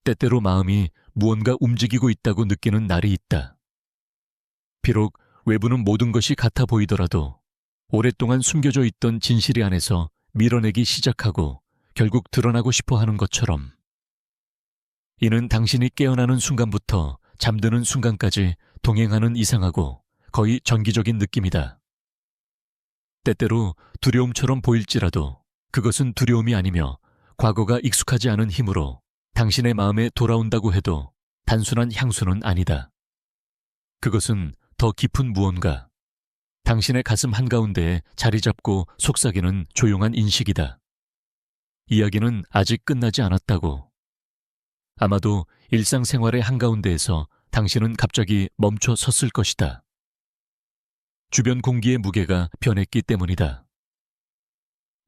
때때로 마음이 무언가 움직이고 있다고 느끼는 날이 있다. 비록 외부는 모든 것이 같아 보이더라도 오랫동안 숨겨져 있던 진실이 안에서 밀어내기 시작하고 결국 드러나고 싶어 하는 것처럼. 이는 당신이 깨어나는 순간부터 잠드는 순간까지 동행하는 이상하고 거의 정기적인 느낌이다. 때때로 두려움처럼 보일지라도 그것은 두려움이 아니며 과거가 익숙하지 않은 힘으로 당신의 마음에 돌아온다고 해도 단순한 향수는 아니다. 그것은 더 깊은 무언가, 당신의 가슴 한가운데에 자리 잡고 속삭이는 조용한 인식이다. 이야기는 아직 끝나지 않았다고. 아마도 일상생활의 한가운데에서 당신은 갑자기 멈춰 섰을 것이다. 주변 공기의 무게가 변했기 때문이다.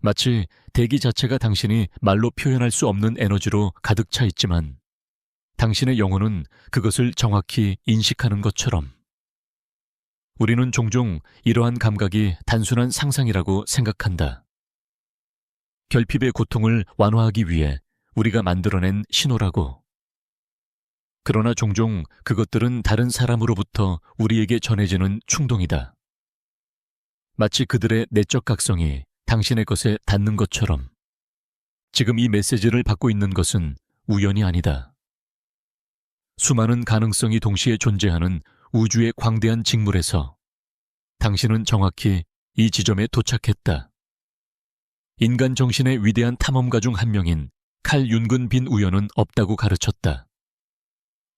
마치 대기 자체가 당신이 말로 표현할 수 없는 에너지로 가득 차 있지만 당신의 영혼은 그것을 정확히 인식하는 것처럼. 우리는 종종 이러한 감각이 단순한 상상이라고 생각한다. 결핍의 고통을 완화하기 위해 우리가 만들어낸 신호라고. 그러나 종종 그것들은 다른 사람으로부터 우리에게 전해지는 충동이다. 마치 그들의 내적 각성이 당신의 것에 닿는 것처럼. 지금 이 메시지를 받고 있는 것은 우연이 아니다. 수많은 가능성이 동시에 존재하는 우주의 광대한 직물에서 당신은 정확히 이 지점에 도착했다. 인간 정신의 위대한 탐험가 중 한 명인 칼 윤근 빈 우연은 없다고 가르쳤다.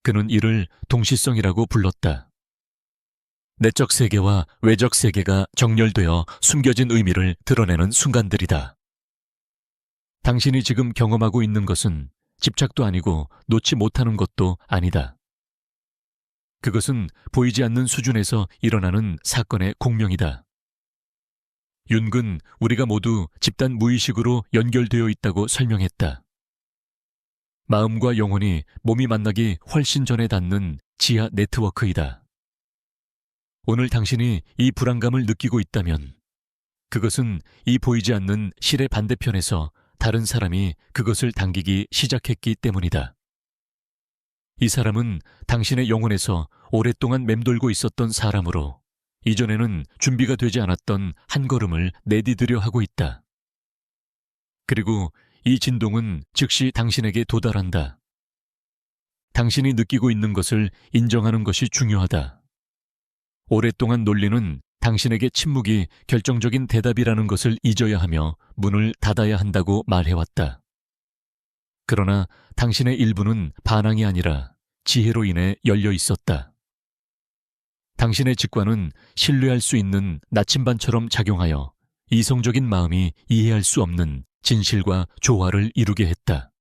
그는 이를 동시성이라고 불렀다. 내적 세계와 외적 세계가 정렬되어 숨겨진 의미를 드러내는 순간들이다. 당신이 지금 경험하고 있는 것은 집착도 아니고 놓지 못하는 것도 아니다. 그것은 보이지 않는 수준에서 일어나는 사건의 공명이다. 윤근 우리가 모두 집단 무의식으로 연결되어 있다고 설명했다. 마음과 영혼이 몸이 만나기 훨씬 전에 닿는 지하 네트워크이다. 오늘 당신이 이 불안감을 느끼고 있다면 그것은 이 보이지 않는 실의 반대편에서 다른 사람이 그것을 당기기 시작했기 때문이다. 이 사람은 당신의 영혼에서 오랫동안 맴돌고 있었던 사람으로 이전에는 준비가 되지 않았던 한 걸음을 내디디려 하고 있다. 그리고 이 진동은 즉시 당신에게 도달한다. 당신이 느끼고 있는 것을 인정하는 것이 중요하다. 오랫동안 논리는 당신에게 침묵이 결정적인 대답이라는 것을 잊어야 하며 문을 닫아야 한다고 말해왔다. 그러나 당신의 일부는 반항이 아니라 지혜로 인해 열려 있었다. 당신의 직관은 신뢰할 수 있는 나침반처럼 작용하여 이성적인 마음이 이해할 수 없는 진실과 조화를 이루게 했다.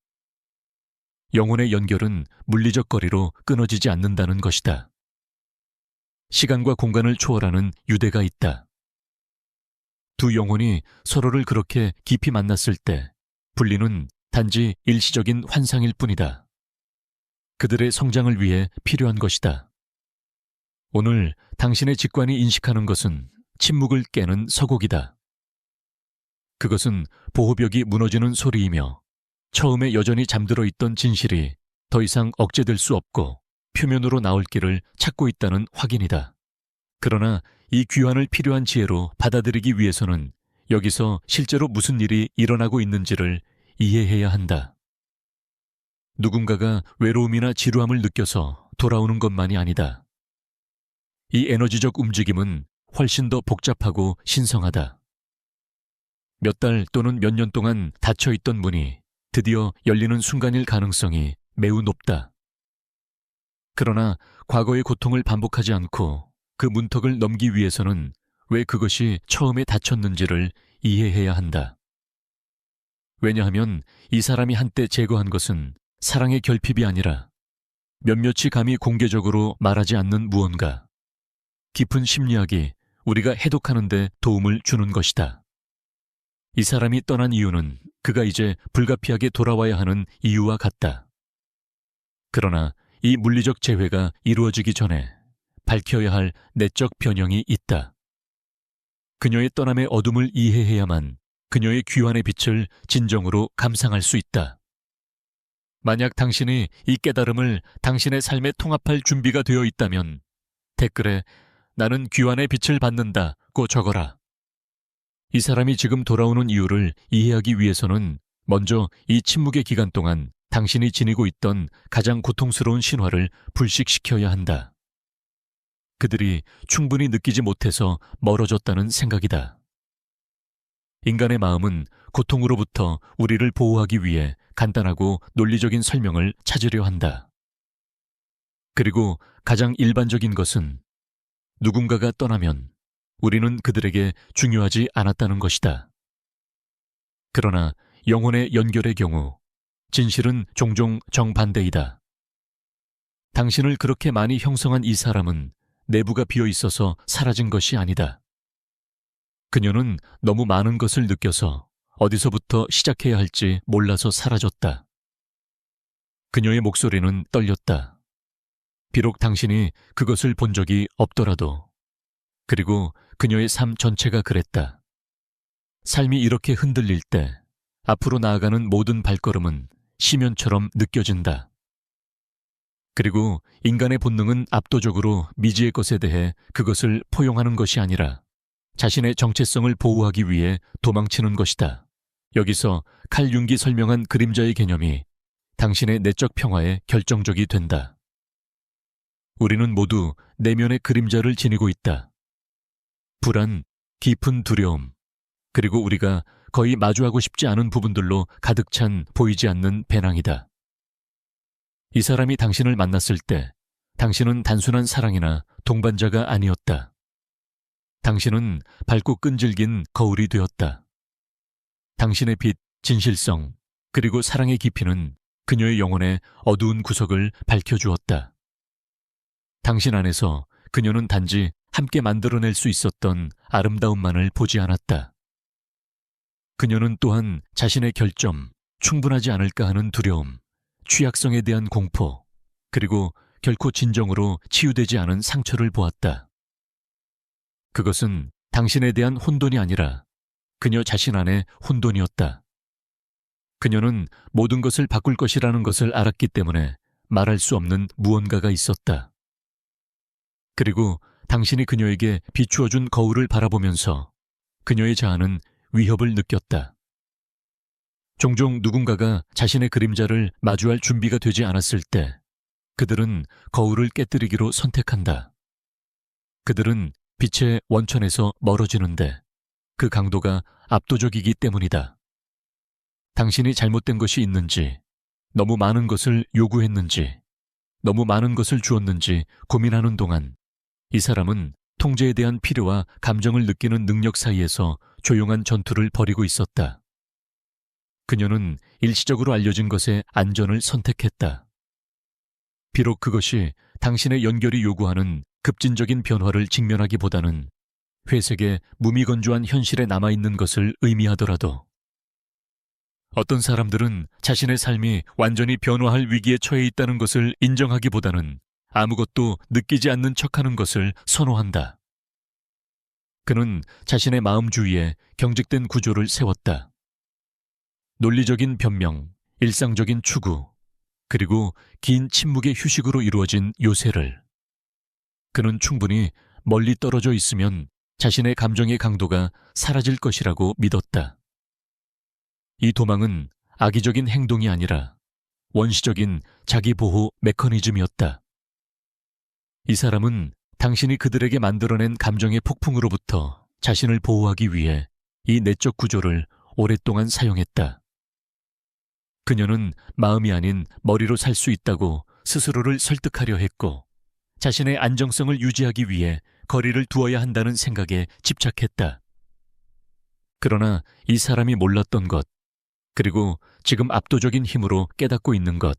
영혼의 연결은 물리적 거리로 끊어지지 않는다는 것이다. 시간과 공간을 초월하는 유대가 있다. 두 영혼이 서로를 그렇게 깊이 만났을 때 분리는 단지 일시적인 환상일 뿐이다. 그들의 성장을 위해 필요한 것이다. 오늘 당신의 직관이 인식하는 것은 침묵을 깨는 서곡이다. 그것은 보호벽이 무너지는 소리이며 처음에 여전히 잠들어 있던 진실이 더 이상 억제될 수 없고 표면으로 나올 길을 찾고 있다는 확인이다. 그러나 이 귀환을 필요한 지혜로 받아들이기 위해서는 여기서 실제로 무슨 일이 일어나고 있는지를 이해해야 한다. 누군가가 외로움이나 지루함을 느껴서 돌아오는 것만이 아니다. 이 에너지적 움직임은 훨씬 더 복잡하고 신성하다. 몇 달 또는 몇 년 동안 닫혀있던 문이 드디어 열리는 순간일 가능성이 매우 높다. 그러나 과거의 고통을 반복하지 않고 그 문턱을 넘기 위해서는 왜 그것이 처음에 닫혔는지를 이해해야 한다. 왜냐하면 이 사람이 한때 제거한 것은 사랑의 결핍이 아니라 몇몇이 감히 공개적으로 말하지 않는 무언가, 깊은 심리학이 우리가 해독하는 데 도움을 주는 것이다. 이 사람이 떠난 이유는 그가 이제 불가피하게 돌아와야 하는 이유와 같다. 그러나 이 물리적 재회가 이루어지기 전에 밝혀야 할 내적 변형이 있다. 그녀의 떠남의 어둠을 이해해야만 그녀의 귀환의 빛을 진정으로 감상할 수 있다. 만약 당신이 이 깨달음을 당신의 삶에 통합할 준비가 되어 있다면 댓글에 나는 귀환의 빛을 받는다고 적어라. 이 사람이 지금 돌아오는 이유를 이해하기 위해서는 먼저 이 침묵의 기간 동안 당신이 지니고 있던 가장 고통스러운 신화를 불식시켜야 한다. 그들이 충분히 느끼지 못해서 멀어졌다는 생각이다. 인간의 마음은 고통으로부터 우리를 보호하기 위해 간단하고 논리적인 설명을 찾으려 한다. 그리고 가장 일반적인 것은 누군가가 떠나면 우리는 그들에게 중요하지 않았다는 것이다. 그러나 영혼의 연결의 경우 진실은 종종 정반대이다. 당신을 그렇게 많이 형성한 이 사람은 내부가 비어 있어서 사라진 것이 아니다. 그녀는 너무 많은 것을 느껴서 어디서부터 시작해야 할지 몰라서 사라졌다. 그녀의 목소리는 떨렸다. 비록 당신이 그것을 본 적이 없더라도. 그리고 그녀의 삶 전체가 그랬다. 삶이 이렇게 흔들릴 때 앞으로 나아가는 모든 발걸음은 심연처럼 느껴진다. 그리고 인간의 본능은 압도적으로 미지의 것에 대해 그것을 포용하는 것이 아니라 자신의 정체성을 보호하기 위해 도망치는 것이다. 여기서 칼 융기 설명한 그림자의 개념이 당신의 내적 평화에 결정적이 된다. 우리는 모두 내면의 그림자를 지니고 있다. 불안, 깊은 두려움, 그리고 우리가 거의 마주하고 싶지 않은 부분들로 가득 찬 보이지 않는 배낭이다. 이 사람이 당신을 만났을 때 당신은 단순한 사랑이나 동반자가 아니었다. 당신은 밝고 끈질긴 거울이 되었다. 당신의 빛, 진실성, 그리고 사랑의 깊이는 그녀의 영혼의 어두운 구석을 밝혀주었다. 당신 안에서 그녀는 단지 함께 만들어낼 수 있었던 아름다움만을 보지 않았다. 그녀는 또한 자신의 결점, 충분하지 않을까 하는 두려움, 취약성에 대한 공포, 그리고 결코 진정으로 치유되지 않은 상처를 보았다. 그것은 당신에 대한 혼돈이 아니라 그녀 자신 안의 혼돈이었다. 그녀는 모든 것을 바꿀 것이라는 것을 알았기 때문에 말할 수 없는 무언가가 있었다. 그리고 당신이 그녀에게 비추어준 거울을 바라보면서 그녀의 자아는 위협을 느꼈다. 종종 누군가가 자신의 그림자를 마주할 준비가 되지 않았을 때 그들은 거울을 깨뜨리기로 선택한다. 그들은 빛의 원천에서 멀어지는데 그 강도가 압도적이기 때문이다. 당신이 잘못된 것이 있는지, 너무 많은 것을 요구했는지, 너무 많은 것을 주었는지 고민하는 동안 이 사람은 통제에 대한 필요와 감정을 느끼는 능력 사이에서 조용한 전투를 벌이고 있었다. 그녀는 일시적으로 알려진 것의 안전을 선택했다. 비록 그것이 당신의 연결이 요구하는 급진적인 변화를 직면하기보다는 회색의 무미건조한 현실에 남아있는 것을 의미하더라도 어떤 사람들은 자신의 삶이 완전히 변화할 위기에 처해 있다는 것을 인정하기보다는 아무것도 느끼지 않는 척하는 것을 선호한다. 그는 자신의 마음 주위에 경직된 구조를 세웠다. 논리적인 변명, 일상적인 추구, 그리고 긴 침묵의 휴식으로 이루어진 요새를. 그는 충분히 멀리 떨어져 있으면 자신의 감정의 강도가 사라질 것이라고 믿었다. 이 도망은 악의적인 행동이 아니라 원시적인 자기보호 메커니즘이었다. 이 사람은 당신이 그들에게 만들어낸 감정의 폭풍으로부터 자신을 보호하기 위해 이 내적 구조를 오랫동안 사용했다. 그녀는 마음이 아닌 머리로 살 수 있다고 스스로를 설득하려 했고 자신의 안정성을 유지하기 위해 거리를 두어야 한다는 생각에 집착했다. 그러나 이 사람이 몰랐던 것, 그리고 지금 압도적인 힘으로 깨닫고 있는 것,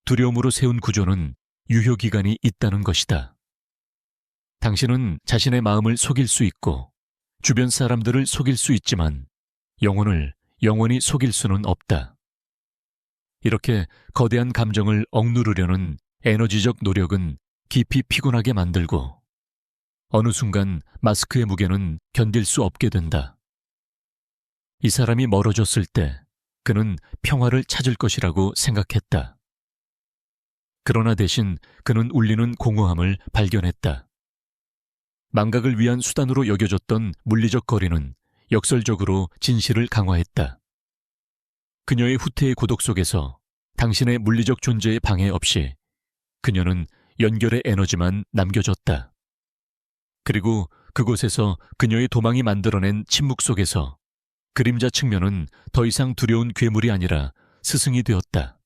두려움으로 세운 구조는 유효기간이 있다는 것이다. 당신은 자신의 마음을 속일 수 있고 주변 사람들을 속일 수 있지만 영혼을 영원히 속일 수는 없다. 이렇게 거대한 감정을 억누르려는 에너지적 노력은 깊이 피곤하게 만들고 어느 순간 마스크의 무게는 견딜 수 없게 된다. 이 사람이 멀어졌을 때 그는 평화를 찾을 것이라고 생각했다. 그러나 대신 그는 울리는 공허함을 발견했다. 망각을 위한 수단으로 여겨졌던 물리적 거리는 역설적으로 진실을 강화했다. 그녀의 후퇴의 고독 속에서 당신의 물리적 존재에 방해 없이 그녀는 연결의 에너지만 남겨줬다. 그리고 그곳에서 그녀의 도망이 만들어낸 침묵 속에서 그림자 측면은 더 이상 두려운 괴물이 아니라 스승이 되었다.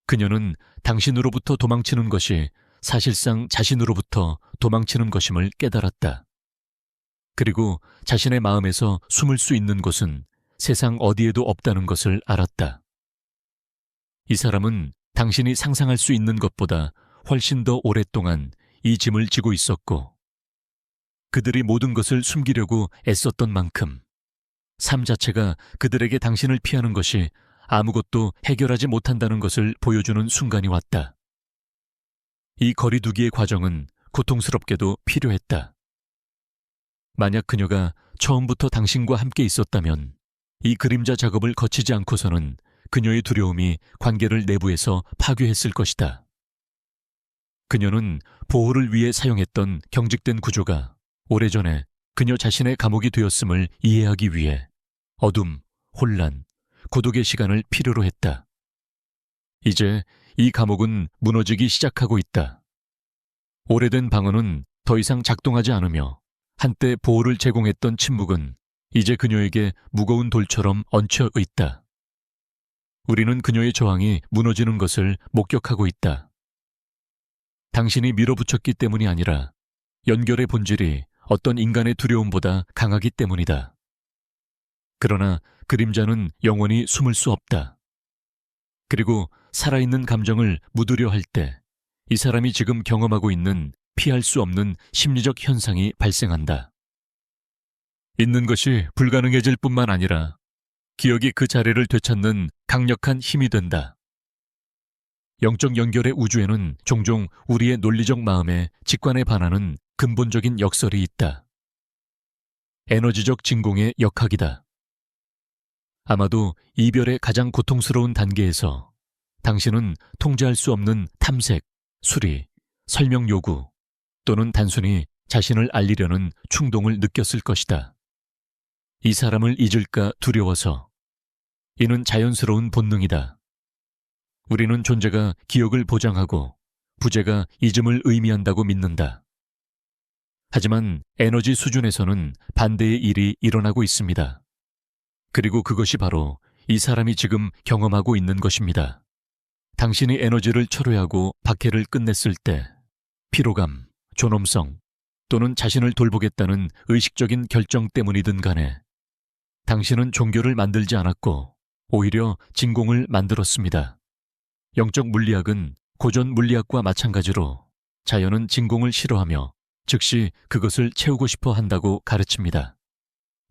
그녀는 당신으로부터 도망치는 것이 사실상 자신으로부터 도망치는 것임을 깨달았다. 그리고 자신의 마음에서 숨을 수 있는 곳은 세상 어디에도 없다는 것을 알았다. 이 사람은 당신이 상상할 수 있는 것보다 훨씬 더 오랫동안 이 짐을 지고 있었고, 그들이 모든 것을 숨기려고 애썼던 만큼 삶 자체가 그들에게 당신을 피하는 것이 아무것도 해결하지 못한다는 것을 보여주는 순간이 왔다. 이 거리두기의 과정은 고통스럽게도 필요했다. 만약 그녀가 처음부터 당신과 함께 있었다면 이 그림자 작업을 거치지 않고서는 그녀의 두려움이 관계를 내부에서 파괴했을 것이다. 그녀는 보호를 위해 사용했던 경직된 구조가 오래전에 그녀 자신의 감옥이 되었음을 이해하기 위해 어둠, 혼란, 고독의 시간을 필요로 했다. 이제 이 감옥은 무너지기 시작하고 있다. 오래된 방어는 더 이상 작동하지 않으며 한때 보호를 제공했던 침묵은 이제 그녀에게 무거운 돌처럼 얹혀 있다. 우리는 그녀의 저항이 무너지는 것을 목격하고 있다. 당신이 밀어붙였기 때문이 아니라 연결의 본질이 어떤 인간의 두려움보다 강하기 때문이다. 그러나 그림자는 영원히 숨을 수 없다. 그리고 살아있는 감정을 묻으려 할 때 이 사람이 지금 경험하고 있는 피할 수 없는 심리적 현상이 발생한다. 있는 것이 불가능해질 뿐만 아니라 기억이 그 자리를 되찾는 강력한 힘이 된다. 영적 연결의 우주에는 종종 우리의 논리적 마음에 직관에 반하는 근본적인 역설이 있다. 에너지적 진공의 역학이다. 아마도 이별의 가장 고통스러운 단계에서 당신은 통제할 수 없는 탐색, 수리, 설명 요구 또는 단순히 자신을 알리려는 충동을 느꼈을 것이다. 이 사람을 잊을까 두려워서. 이는 자연스러운 본능이다. 우리는 존재가 기억을 보장하고 부재가 잊음을 의미한다고 믿는다. 하지만 에너지 수준에서는 반대의 일이 일어나고 있습니다. 그리고 그것이 바로 이 사람이 지금 경험하고 있는 것입니다. 당신이 에너지를 철회하고 박해를 끝냈을 때 피로감, 존엄성 또는 자신을 돌보겠다는 의식적인 결정 때문이든 간에 당신은 종교를 만들지 않았고 오히려 진공을 만들었습니다. 영적 물리학은 고전 물리학과 마찬가지로 자연은 진공을 싫어하며 즉시 그것을 채우고 싶어 한다고 가르칩니다.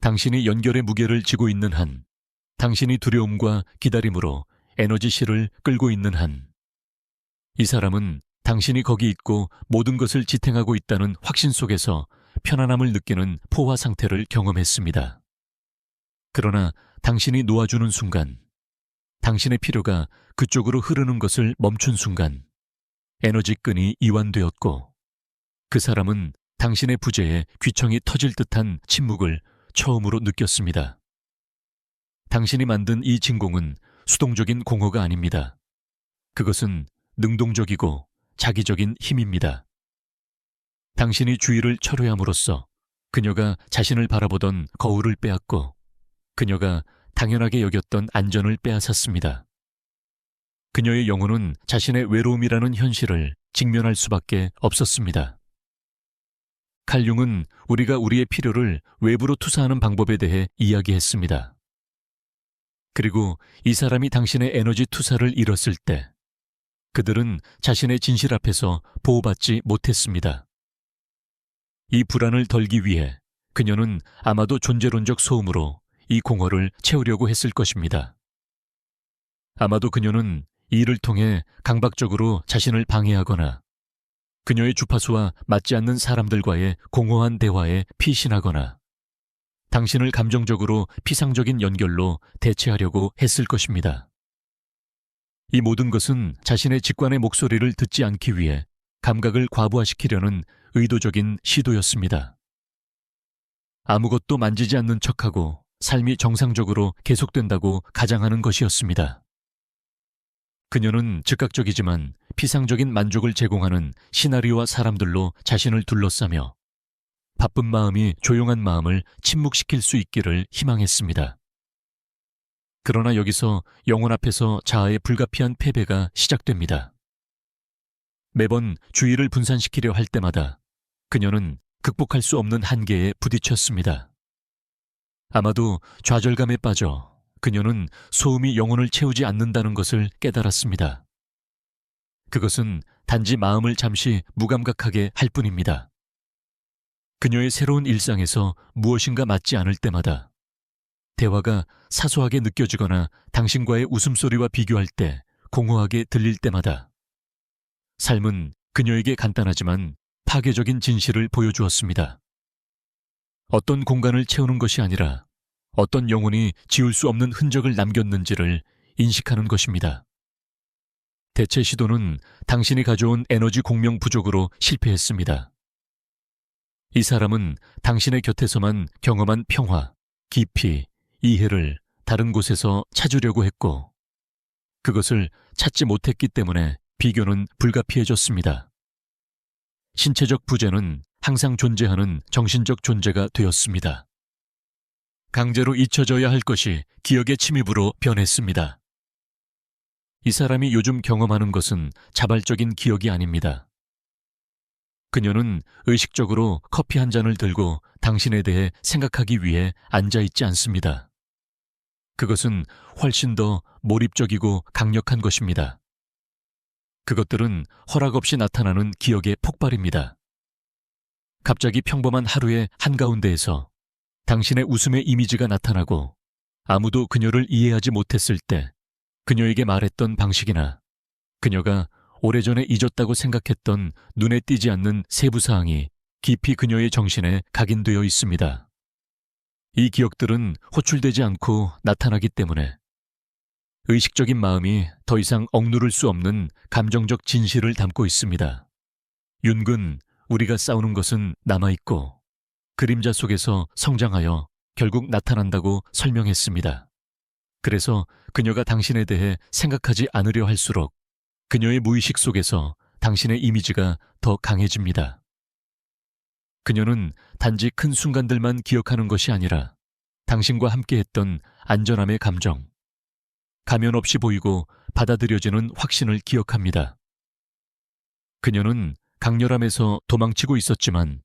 당신이 연결의 무게를 지고 있는 한, 당신이 두려움과 기다림으로 에너지실을 끌고 있는 한, 이 사람은 당신이 거기 있고 모든 것을 지탱하고 있다는 확신 속에서 편안함을 느끼는 포화 상태를 경험했습니다. 그러나 당신이 놓아주는 순간, 당신의 필요가 그쪽으로 흐르는 것을 멈춘 순간 에너지 끈이 이완되었고 그 사람은 당신의 부재에 귀청이 터질 듯한 침묵을 처음으로 느꼈습니다. 당신이 만든 이 진공은 수동적인 공허가 아닙니다. 그것은 능동적이고 자기적인 힘입니다. 당신이 주의를 철회함으로써 그녀가 자신을 바라보던 거울을 빼앗고 그녀가 당연하게 여겼던 안전을 빼앗았습니다. 그녀의 영혼은 자신의 외로움이라는 현실을 직면할 수밖에 없었습니다. 칼융은 우리가 우리의 필요를 외부로 투사하는 방법에 대해 이야기했습니다. 그리고 이 사람이 당신의 에너지 투사를 잃었을 때 그들은 자신의 진실 앞에서 보호받지 못했습니다. 이 불안을 덜기 위해 그녀는 아마도 존재론적 소음으로 이 공허를 채우려고 했을 것입니다. 아마도 그녀는 이를 통해 강박적으로 자신을 방해하거나 그녀의 주파수와 맞지 않는 사람들과의 공허한 대화에 피신하거나 당신을 감정적으로 피상적인 연결로 대체하려고 했을 것입니다. 이 모든 것은 자신의 직관의 목소리를 듣지 않기 위해 감각을 과부하시키려는 의도적인 시도였습니다. 아무것도 만지지 않는 척하고 삶이 정상적으로 계속된다고 가장하는 것이었습니다. 그녀는 즉각적이지만 피상적인 만족을 제공하는 시나리오와 사람들로 자신을 둘러싸며 바쁜 마음이 조용한 마음을 침묵시킬 수 있기를 희망했습니다. 그러나 여기서 영혼 앞에서 자아의 불가피한 패배가 시작됩니다. 매번 주의를 분산시키려 할 때마다 그녀는 극복할 수 없는 한계에 부딪혔습니다. 아마도 좌절감에 빠져 그녀는 소음이 영혼을 채우지 않는다는 것을 깨달았습니다. 그것은 단지 마음을 잠시 무감각하게 할 뿐입니다. 그녀의 새로운 일상에서 무엇인가 맞지 않을 때마다, 대화가 사소하게 느껴지거나 당신과의 웃음소리와 비교할 때 공허하게 들릴 때마다, 삶은 그녀에게 간단하지만 파괴적인 진실을 보여주었습니다. 어떤 공간을 채우는 것이 아니라 어떤 영혼이 지울 수 없는 흔적을 남겼는지를 인식하는 것입니다. 대체 시도는 당신이 가져온 에너지 공명 부족으로 실패했습니다. 이 사람은 당신의 곁에서만 경험한 평화, 깊이, 이해를 다른 곳에서 찾으려고 했고, 그것을 찾지 못했기 때문에 비교는 불가피해졌습니다. 신체적 부재는 항상 존재하는 정신적 존재가 되었습니다. 강제로 잊혀져야 할 것이 기억의 침입으로 변했습니다. 이 사람이 요즘 경험하는 것은 자발적인 기억이 아닙니다. 그녀는 의식적으로 커피 한 잔을 들고 당신에 대해 생각하기 위해 앉아있지 않습니다. 그것은 훨씬 더 몰입적이고 강력한 것입니다. 그것들은 허락 없이 나타나는 기억의 폭발입니다. 갑자기 평범한 하루의 한가운데에서 당신의 웃음의 이미지가 나타나고 아무도 그녀를 이해하지 못했을 때 그녀에게 말했던 방식이나 그녀가 오래전에 잊었다고 생각했던 눈에 띄지 않는 세부사항이 깊이 그녀의 정신에 각인되어 있습니다. 이 기억들은 호출되지 않고 나타나기 때문에 의식적인 마음이 더 이상 억누를 수 없는 감정적 진실을 담고 있습니다. 윤근, 우리가 싸우는 것은 남아있고 그림자 속에서 성장하여 결국 나타난다고 설명했습니다. 그래서 그녀가 당신에 대해 생각하지 않으려 할수록 그녀의 무의식 속에서 당신의 이미지가 더 강해집니다. 그녀는 단지 큰 순간들만 기억하는 것이 아니라 당신과 함께했던 안전함의 감정, 가면 없이 보이고 받아들여지는 확신을 기억합니다. 그녀는 강렬함에서 도망치고 있었지만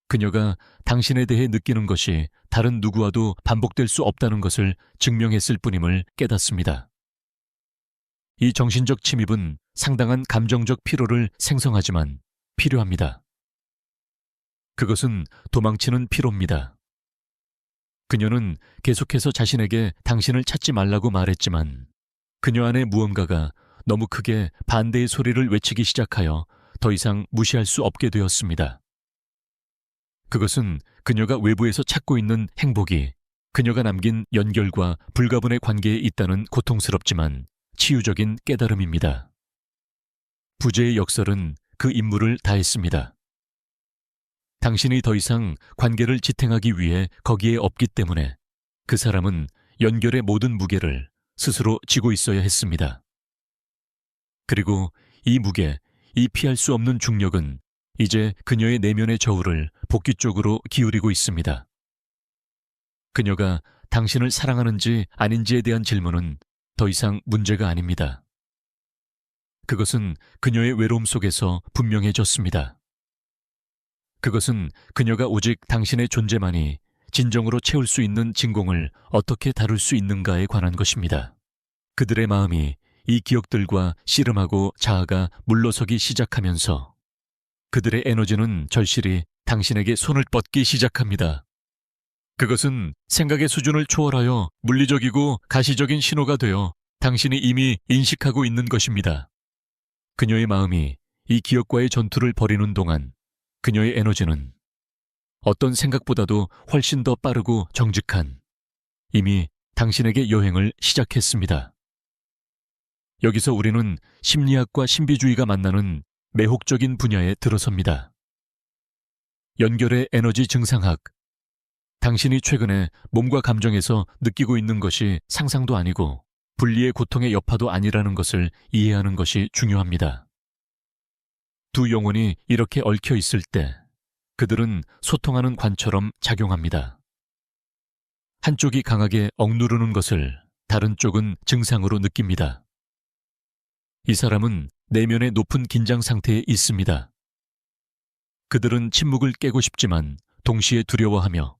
그녀가 당신에 대해 느끼는 것이 다른 누구와도 반복될 수 없다는 것을 증명했을 뿐임을 깨닫습니다. 이 정신적 침입은 상당한 감정적 피로를 생성하지만 필요합니다. 그것은 도망치는 피로입니다. 그녀는 계속해서 자신에게 당신을 찾지 말라고 말했지만 그녀 안에 무언가가 너무 크게 반대의 소리를 외치기 시작하여 더 이상 무시할 수 없게 되었습니다. 그것은 그녀가 외부에서 찾고 있는 행복이 그녀가 남긴 연결과 불가분의 관계에 있다는 고통스럽지만 치유적인 깨달음입니다. 부재의 역설은 그 임무를 다했습니다. 당신이 더 이상 관계를 지탱하기 위해 거기에 없기 때문에 그 사람은 연결의 모든 무게를 스스로 지고 있어야 했습니다. 그리고 이 무게, 이 피할 수 없는 중력은 이제 그녀의 내면의 저울을 복귀 쪽으로 기울이고 있습니다. 그녀가 당신을 사랑하는지 아닌지에 대한 질문은 더 이상 문제가 아닙니다. 그것은 그녀의 외로움 속에서 분명해졌습니다. 그것은 그녀가 오직 당신의 존재만이 진정으로 채울 수 있는 진공을 어떻게 다룰 수 있는가에 관한 것입니다. 그들의 마음이 이 기억들과 씨름하고 자아가 물러서기 시작하면서 그들의 에너지는 절실히 당신에게 손을 뻗기 시작합니다. 그것은 생각의 수준을 초월하여 물리적이고 가시적인 신호가 되어 당신이 이미 인식하고 있는 것입니다. 그녀의 마음이 이 기억과의 전투를 벌이는 동안 그녀의 에너지는 어떤 생각보다도 훨씬 더 빠르고 정직한, 이미 당신에게 여행을 시작했습니다. 여기서 우리는 심리학과 신비주의가 만나는 매혹적인 분야에 들어섭니다. 연결의 에너지 증상학. 당신이 최근에 몸과 감정에서 느끼고 있는 것이 상상도 아니고 분리의 고통의 여파도 아니라는 것을 이해하는 것이 중요합니다. 두 영혼이 이렇게 얽혀 있을 때 그들은 소통하는 관처럼 작용합니다. 한쪽이 강하게 억누르는 것을 다른 쪽은 증상으로 느낍니다. 이 사람은 내면의 높은 긴장 상태에 있습니다. 그들은 침묵을 깨고 싶지만 동시에 두려워하며,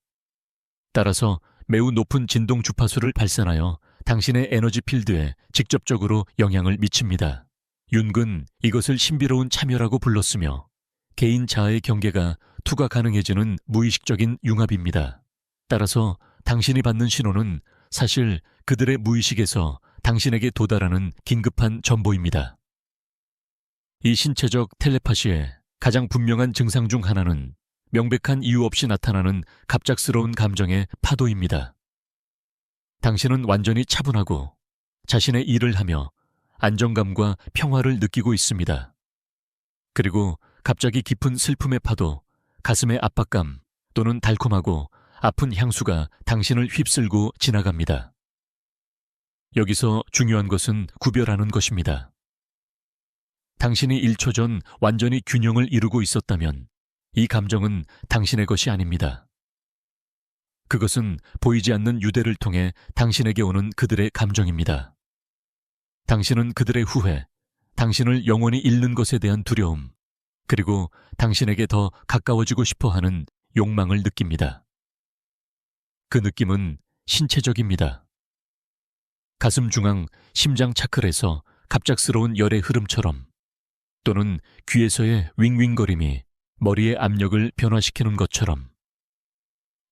따라서 매우 높은 진동 주파수를 발산하여 당신의 에너지 필드에 직접적으로 영향을 미칩니다. 윤근 이것을 신비로운 참여라고 불렀으며, 개인 자아의 경계가 투과 가능해지는 무의식적인 융합입니다. 따라서 당신이 받는 신호는 사실 그들의 무의식에서 당신에게 도달하는 긴급한 전보입니다. 이 신체적 텔레파시의 가장 분명한 증상 중 하나는 명백한 이유 없이 나타나는 갑작스러운 감정의 파도입니다. 당신은 완전히 차분하고 자신의 일을 하며 안정감과 평화를 느끼고 있습니다. 그리고 갑자기 깊은 슬픔의 파도, 가슴의 압박감 또는 달콤하고 아픈 향수가 당신을 휩쓸고 지나갑니다. 여기서 중요한 것은 구별하는 것입니다. 당신이 1초 전 완전히 균형을 이루고 있었다면 이 감정은 당신의 것이 아닙니다. 그것은 보이지 않는 유대를 통해 당신에게 오는 그들의 감정입니다. 당신은 그들의 후회, 당신을 영원히 잃는 것에 대한 두려움, 그리고 당신에게 더 가까워지고 싶어 하는 욕망을 느낍니다. 그 느낌은 신체적입니다. 가슴 중앙 심장 차클에서 갑작스러운 열의 흐름처럼, 또는 귀에서의 윙윙거림이 머리의 압력을 변화시키는 것처럼,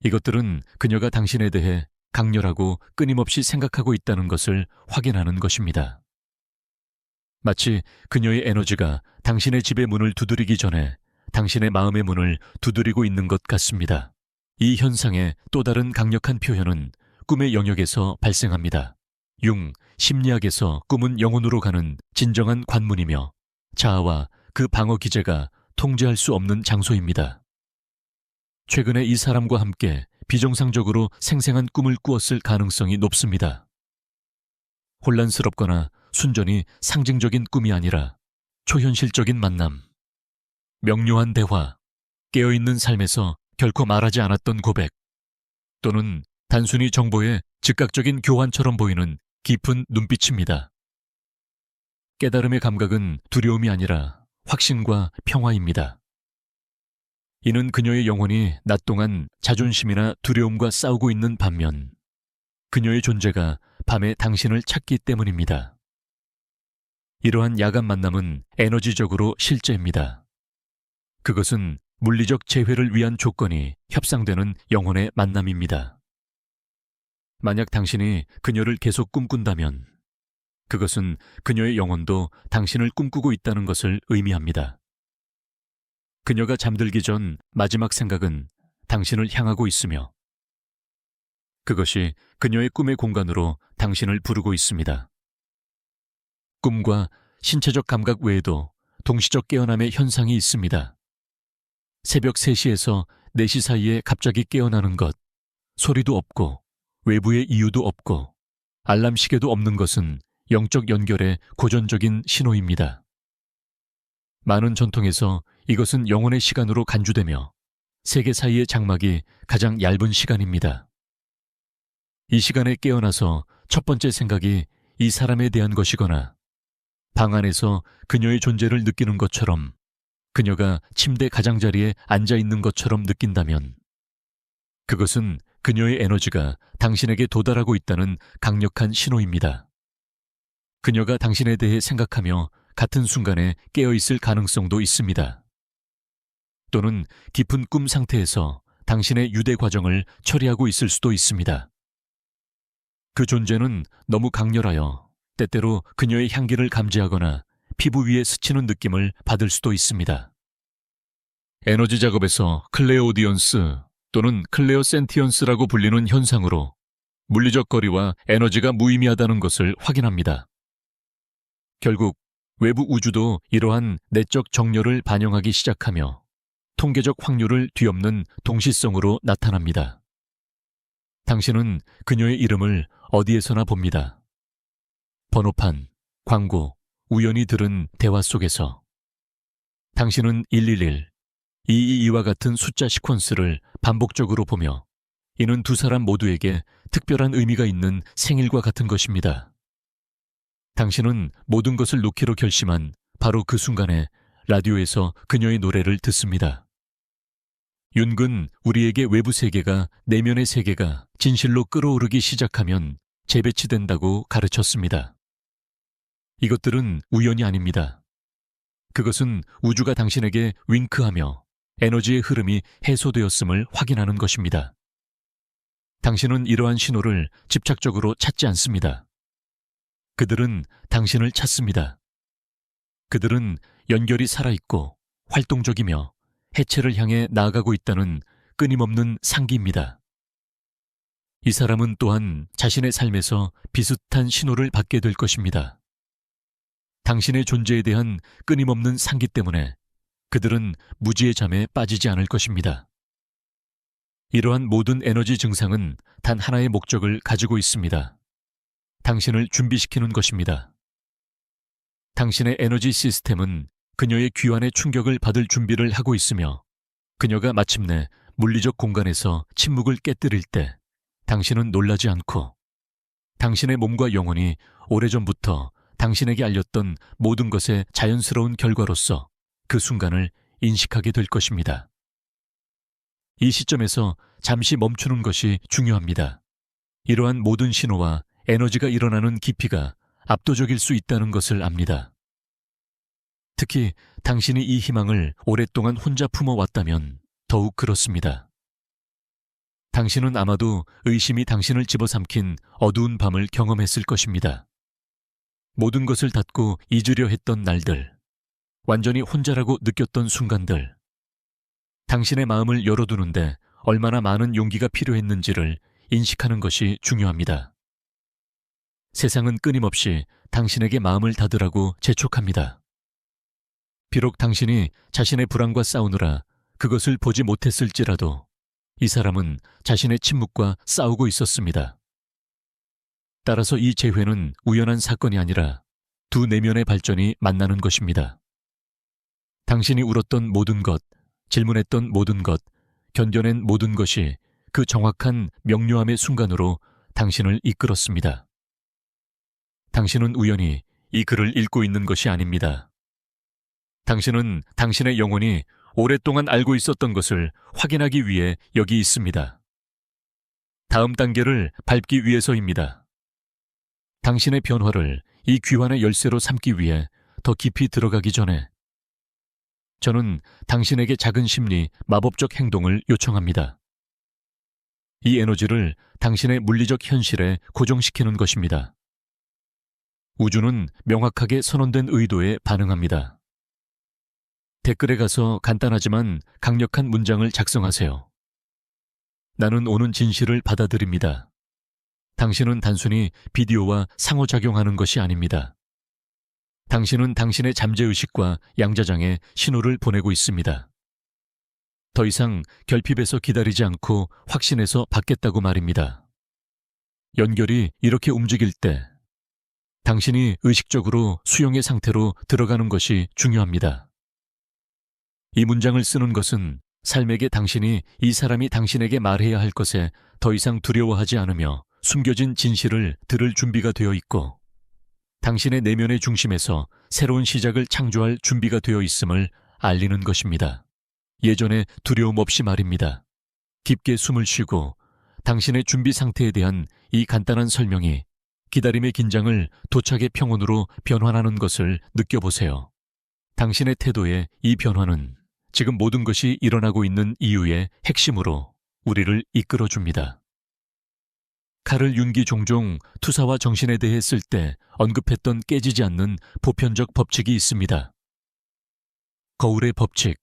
이것들은 그녀가 당신에 대해 강렬하고 끊임없이 생각하고 있다는 것을 확인하는 것입니다. 마치 그녀의 에너지가 당신의 집의 문을 두드리기 전에 당신의 마음의 문을 두드리고 있는 것 같습니다. 이 현상의 또 다른 강력한 표현은 꿈의 영역에서 발생합니다. 심리학에서 꿈은 영혼으로 가는 진정한 관문이며 자아와 그 방어 기제가 통제할 수 없는 장소입니다. 최근에 이 사람과 함께 비정상적으로 생생한 꿈을 꾸었을 가능성이 높습니다. 혼란스럽거나 순전히 상징적인 꿈이 아니라 초현실적인 만남, 명료한 대화, 깨어있는 삶에서 결코 말하지 않았던 고백, 또는 단순히 정보의 즉각적인 교환처럼 보이는 깊은 눈빛입니다. 깨달음의 감각은 두려움이 아니라 확신과 평화입니다. 이는 그녀의 영혼이 낮 동안 자존심이나 두려움과 싸우고 있는 반면 그녀의 존재가 밤에 당신을 찾기 때문입니다. 이러한 야간 만남은 에너지적으로 실제입니다. 그것은 물리적 재회를 위한 조건이 협상되는 영혼의 만남입니다. 만약 당신이 그녀를 계속 꿈꾼다면 그것은 그녀의 영혼도 당신을 꿈꾸고 있다는 것을 의미합니다. 그녀가 잠들기 전 마지막 생각은 당신을 향하고 있으며 그것이 그녀의 꿈의 공간으로 당신을 부르고 있습니다. 꿈과 신체적 감각 외에도 동시적 깨어남의 현상이 있습니다. 새벽 3시에서 4시 사이에 갑자기 깨어나는 것, 소리도 없고 외부의 이유도 없고 알람 시계도 없는 것은 영적 연결의 고전적인 신호입니다. 많은 전통에서 이것은 영혼의 시간으로 간주되며 세계 사이의 장막이 가장 얇은 시간입니다. 이 시간에 깨어나서 첫 번째 생각이 이 사람에 대한 것이거나 방 안에서 그녀의 존재를 느끼는 것처럼 그녀가 침대 가장자리에 앉아 있는 것처럼 느낀다면 그것은 그녀의 에너지가 당신에게 도달하고 있다는 강력한 신호입니다. 그녀가 당신에 대해 생각하며 같은 순간에 깨어있을 가능성도 있습니다. 또는 깊은 꿈 상태에서 당신의 유대 과정을 처리하고 있을 수도 있습니다. 그 존재는 너무 강렬하여 때때로 그녀의 향기를 감지하거나 피부 위에 스치는 느낌을 받을 수도 있습니다. 에너지 작업에서 클레오디언스 또는 클레오센티언스라고 불리는 현상으로 물리적 거리와 에너지가 무의미하다는 것을 확인합니다. 결국 외부 우주도 이러한 내적 정렬을 반영하기 시작하며 통계적 확률을 뒤엎는 동시성으로 나타납니다. 당신은 그녀의 이름을 어디에서나 봅니다. 번호판, 광고, 우연히 들은 대화 속에서. 당신은 111, 222와 같은 숫자 시퀀스를 반복적으로 보며 이는 두 사람 모두에게 특별한 의미가 있는 생일과 같은 것입니다. 당신은 모든 것을 놓기로 결심한 바로 그 순간에 라디오에서 그녀의 노래를 듣습니다. 윤근 우리에게 외부 세계가 내면의 세계가 진실로 끌어오르기 시작하면 재배치된다고 가르쳤습니다. 이것들은 우연이 아닙니다. 그것은 우주가 당신에게 윙크하며 에너지의 흐름이 해소되었음을 확인하는 것입니다. 당신은 이러한 신호를 집착적으로 찾지 않습니다. 그들은 당신을 찾습니다. 그들은 연결이 살아있고 활동적이며 해체를 향해 나아가고 있다는 끊임없는 상기입니다. 이 사람은 또한 자신의 삶에서 비슷한 신호를 받게 될 것입니다. 당신의 존재에 대한 끊임없는 상기 때문에 그들은 무지의 잠에 빠지지 않을 것입니다. 이러한 모든 에너지 증상은 단 하나의 목적을 가지고 있습니다. 당신을 준비시키는 것입니다. 당신의 에너지 시스템은 그녀의 귀환의 충격을 받을 준비를 하고 있으며 그녀가 마침내 물리적 공간에서 침묵을 깨뜨릴 때 당신은 놀라지 않고 당신의 몸과 영혼이 오래전부터 당신에게 알렸던 모든 것의 자연스러운 결과로서 그 순간을 인식하게 될 것입니다. 이 시점에서 잠시 멈추는 것이 중요합니다. 이러한 모든 신호와 에너지가 일어나는 깊이가 압도적일 수 있다는 것을 압니다. 특히 당신이 이 희망을 오랫동안 혼자 품어왔다면 더욱 그렇습니다. 당신은 아마도 의심이 당신을 집어삼킨 어두운 밤을 경험했을 것입니다. 모든 것을 닫고 잊으려 했던 날들, 완전히 혼자라고 느꼈던 순간들, 당신의 마음을 열어두는데 얼마나 많은 용기가 필요했는지를 인식하는 것이 중요합니다. 세상은 끊임없이 당신에게 마음을 닫으라고 재촉합니다. 비록 당신이 자신의 불안과 싸우느라 그것을 보지 못했을지라도 이 사람은 자신의 침묵과 싸우고 있었습니다. 따라서 이 재회는 우연한 사건이 아니라 두 내면의 발전이 만나는 것입니다. 당신이 울었던 모든 것, 질문했던 모든 것, 견뎌낸 모든 것이 그 정확한 명료함의 순간으로 당신을 이끌었습니다. 당신은 우연히 이 글을 읽고 있는 것이 아닙니다. 당신은 당신의 영혼이 오랫동안 알고 있었던 것을 확인하기 위해 여기 있습니다. 다음 단계를 밟기 위해서입니다. 당신의 변화를 이 귀환의 열쇠로 삼기 위해 더 깊이 들어가기 전에 저는 당신에게 작은 심리, 마법적 행동을 요청합니다. 이 에너지를 당신의 물리적 현실에 고정시키는 것입니다. 우주는 명확하게 선언된 의도에 반응합니다. 댓글에 가서 간단하지만 강력한 문장을 작성하세요. 나는 오는 진실을 받아들입니다. 당신은 단순히 비디오와 상호작용하는 것이 아닙니다. 당신은 당신의 잠재의식과 양자장에 신호를 보내고 있습니다. 더 이상 결핍에서 기다리지 않고 확신해서 받겠다고 말입니다. 연결이 이렇게 움직일 때 당신이 의식적으로 수용의 상태로 들어가는 것이 중요합니다. 이 문장을 쓰는 것은 삶에게 당신이 이 사람이 당신에게 말해야 할 것에 더 이상 두려워하지 않으며 숨겨진 진실을 들을 준비가 되어 있고 당신의 내면의 중심에서 새로운 시작을 창조할 준비가 되어 있음을 알리는 것입니다. 예전에 두려움 없이 말입니다. 깊게 숨을 쉬고 당신의 준비 상태에 대한 이 간단한 설명이 기다림의 긴장을 도착의 평온으로 변환하는 것을 느껴보세요. 당신의 태도의 이 변화는 지금 모든 것이 일어나고 있는 이유의 핵심으로 우리를 이끌어줍니다. 카를 융기 종종 투사와 정신에 대해 쓸 때 언급했던 깨지지 않는 보편적 법칙이 있습니다. 거울의 법칙.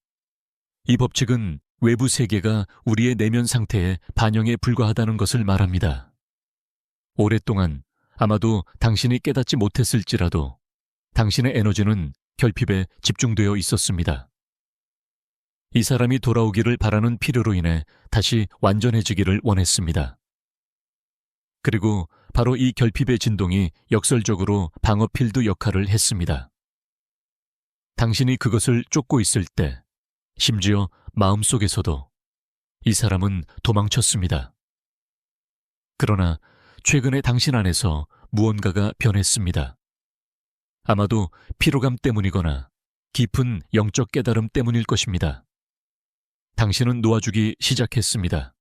이 법칙은 외부 세계가 우리의 내면 상태에 반영에 불과하다는 것을 말합니다. 오랫동안 아마도 당신이 깨닫지 못했을지라도 당신의 에너지는 결핍에 집중되어 있었습니다. 이 사람이 돌아오기를 바라는 필요로 인해 다시 완전해지기를 원했습니다. 그리고 바로 이 결핍의 진동이 역설적으로 방어 필드 역할을 했습니다. 당신이 그것을 쫓고 있을 때, 심지어 마음속에서도 이 사람은 도망쳤습니다. 그러나 최근에 당신 안에서 무언가가 변했습니다. 아마도 피로감 때문이거나 깊은 영적 깨달음 때문일 것입니다. 당신은 놓아주기 시작했습니다.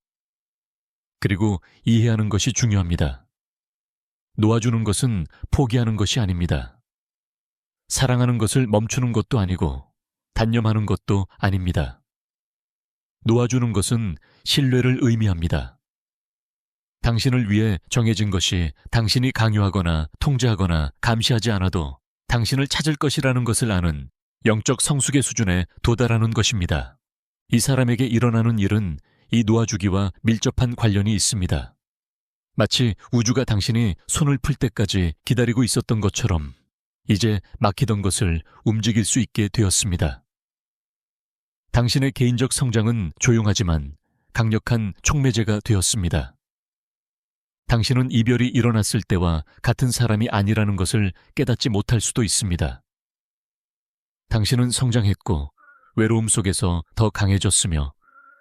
그리고 이해하는 것이 중요합니다. 놓아주는 것은 포기하는 것이 아닙니다. 사랑하는 것을 멈추는 것도 아니고 단념하는 것도 아닙니다. 놓아주는 것은 신뢰를 의미합니다. 당신을 위해 정해진 것이 당신이 강요하거나 통제하거나 감시하지 않아도 당신을 찾을 것이라는 것을 아는 영적 성숙의 수준에 도달하는 것입니다. 이 사람에게 일어나는 일은 이 놓아주기와 밀접한 관련이 있습니다. 마치 우주가 당신이 손을 풀 때까지 기다리고 있었던 것처럼 이제 막히던 것을 움직일 수 있게 되었습니다. 당신의 개인적 성장은 조용하지만 강력한 촉매제가 되었습니다. 당신은 이별이 일어났을 때와 같은 사람이 아니라는 것을 깨닫지 못할 수도 있습니다. 당신은 성장했고 외로움 속에서 더 강해졌으며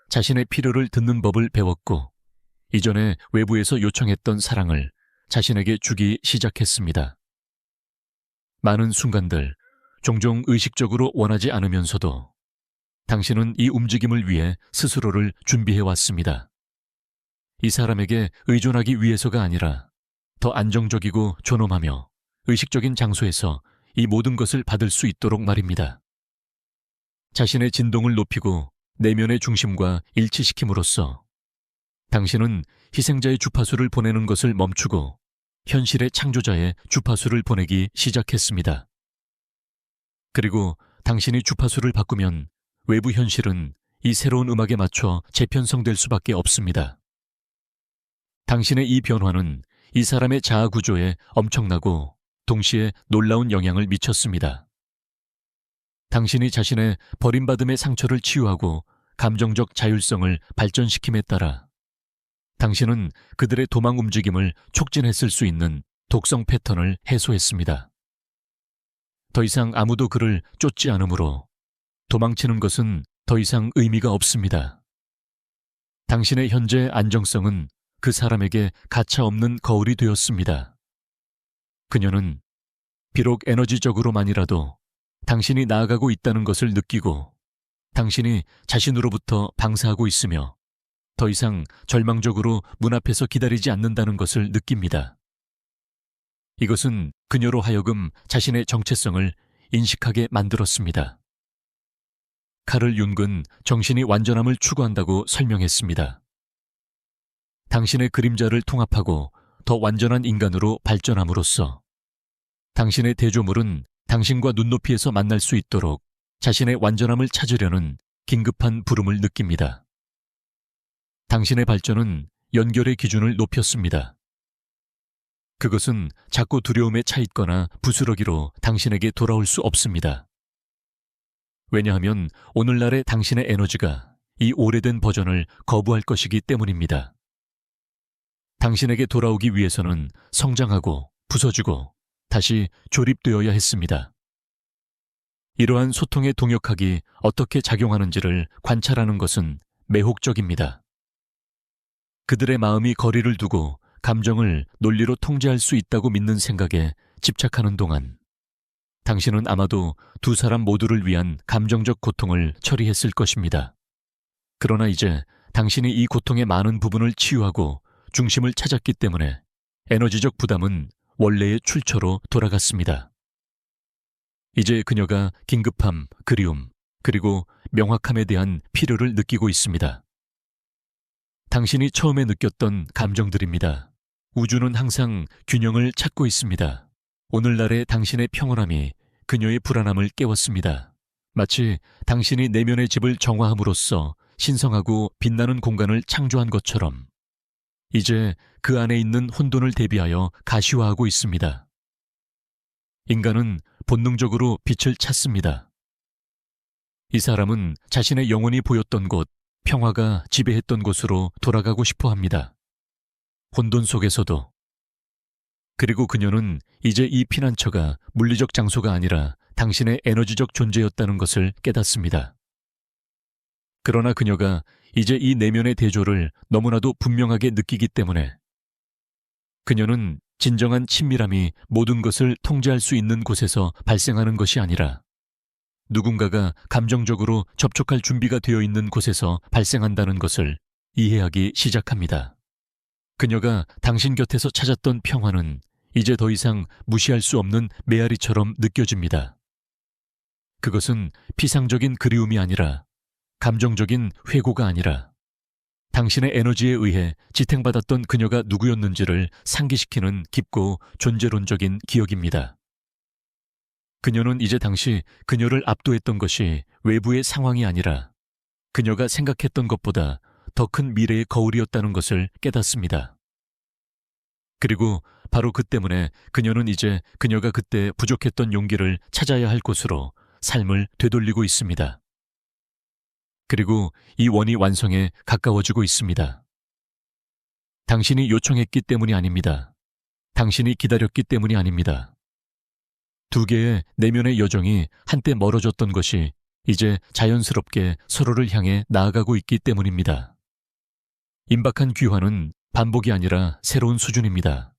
자신의 필요를 듣는 법을 배웠고 이전에 외부에서 요청했던 사랑을 자신에게 주기 시작했습니다. 많은 순간들, 종종 의식적으로 원하지 않으면서도 당신은 이 움직임을 위해 스스로를 준비해왔습니다. 이 사람에게 의존하기 위해서가 아니라 더 안정적이고 존엄하며 의식적인 장소에서 이 모든 것을 받을 수 있도록 말입니다. 자신의 진동을 높이고 내면의 중심과 일치시킴으로써 당신은 희생자의 주파수를 보내는 것을 멈추고 현실의 창조자의 주파수를 보내기 시작했습니다. 그리고 당신이 주파수를 바꾸면 외부 현실은 이 새로운 음악에 맞춰 재편성될 수밖에 없습니다. 당신의 이 변화는 이 사람의 자아 구조에 엄청나고 동시에 놀라운 영향을 미쳤습니다. 당신이 자신의 버림받음의 상처를 치유하고 감정적 자율성을 발전시킴에 따라 당신은 그들의 도망 움직임을 촉진했을 수 있는 독성 패턴을 해소했습니다. 더 이상 아무도 그를 쫓지 않으므로 도망치는 것은 더 이상 의미가 없습니다. 당신의 현재 안정성은 그 사람에게 가차없는 거울이 되었습니다. 그녀는 비록 에너지적으로만이라도 당신이 나아가고 있다는 것을 느끼고 당신이 자신으로부터 방사하고 있으며 더 이상 절망적으로 문 앞에서 기다리지 않는다는 것을 느낍니다. 이것은 그녀로 하여금 자신의 정체성을 인식하게 만들었습니다. 카를 융은 정신이 완전함을 추구한다고 설명했습니다. 당신의 그림자를 통합하고 더 완전한 인간으로 발전함으로써 당신의 대조물은 당신과 눈높이에서 만날 수 있도록 자신의 완전함을 찾으려는 긴급한 부름을 느낍니다. 당신의 발전은 연결의 기준을 높였습니다. 그것은 자꾸 두려움에 차 있거나 부스러기로 당신에게 돌아올 수 없습니다. 왜냐하면 오늘날의 당신의 에너지가 이 오래된 버전을 거부할 것이기 때문입니다. 당신에게 돌아오기 위해서는 성장하고 부서지고 다시 조립되어야 했습니다. 이러한 소통의 동역학이 어떻게 작용하는지를 관찰하는 것은 매혹적입니다. 그들의 마음이 거리를 두고 감정을 논리로 통제할 수 있다고 믿는 생각에 집착하는 동안 당신은 아마도 두 사람 모두를 위한 감정적 고통을 처리했을 것입니다. 그러나 이제 당신이 이 고통의 많은 부분을 치유하고 중심을 찾았기 때문에 에너지적 부담은 원래의 출처로 돌아갔습니다. 이제 그녀가 긴급함, 그리움, 그리고 명확함에 대한 필요를 느끼고 있습니다. 당신이 처음에 느꼈던 감정들입니다. 우주는 항상 균형을 찾고 있습니다. 오늘날의 당신의 평온함이 그녀의 불안함을 깨웠습니다. 마치 당신이 내면의 집을 정화함으로써 신성하고 빛나는 공간을 창조한 것처럼 이제 그 안에 있는 혼돈을 대비하여 가시화하고 있습니다. 인간은 본능적으로 빛을 찾습니다. 이 사람은 자신의 영혼이 보였던 곳, 평화가 지배했던 곳으로 돌아가고 싶어 합니다. 혼돈 속에서도. 그리고 그녀는 이제 이 피난처가 물리적 장소가 아니라 당신의 에너지적 존재였다는 것을 깨닫습니다. 그러나 그녀가 이제 이 내면의 대조를 너무나도 분명하게 느끼기 때문에 그녀는 진정한 친밀함이 모든 것을 통제할 수 있는 곳에서 발생하는 것이 아니라 누군가가 감정적으로 접촉할 준비가 되어 있는 곳에서 발생한다는 것을 이해하기 시작합니다. 그녀가 당신 곁에서 찾았던 평화는 이제 더 이상 무시할 수 없는 메아리처럼 느껴집니다. 그것은 피상적인 그리움이 아니라 감정적인 회고가 아니라 당신의 에너지에 의해 지탱받았던 그녀가 누구였는지를 상기시키는 깊고 존재론적인 기억입니다. 그녀는 이제 당시 그녀를 압도했던 것이 외부의 상황이 아니라 그녀가 생각했던 것보다 더 큰 미래의 거울이었다는 것을 깨닫습니다. 그리고 바로 그 때문에 그녀는 이제 그녀가 그때 부족했던 용기를 찾아야 할 곳으로 삶을 되돌리고 있습니다. 그리고 이 원이 완성에 가까워지고 있습니다. 당신이 요청했기 때문이 아닙니다. 당신이 기다렸기 때문이 아닙니다. 두 개의 내면의 여정이 한때 멀어졌던 것이 이제 자연스럽게 서로를 향해 나아가고 있기 때문입니다. 임박한 귀환은 반복이 아니라 새로운 수준입니다.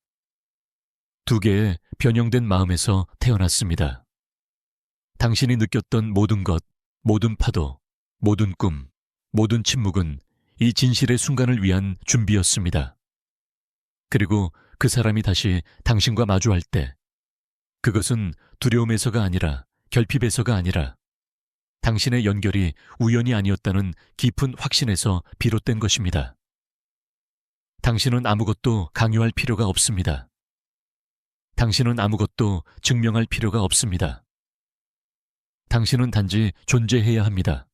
두 개의 변형된 마음에서 태어났습니다. 당신이 느꼈던 모든 것, 모든 파도, 모든 꿈, 모든 침묵은 이 진실의 순간을 위한 준비였습니다. 그리고 그 사람이 다시 당신과 마주할 때 그것은 두려움에서가 아니라 결핍에서가 아니라 당신의 연결이 우연이 아니었다는 깊은 확신에서 비롯된 것입니다. 당신은 아무것도 강요할 필요가 없습니다. 당신은 아무것도 증명할 필요가 없습니다. 당신은 단지 존재해야 합니다.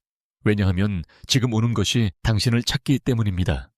왜냐하면 지금 오는 것이 당신을 찾기 때문입니다.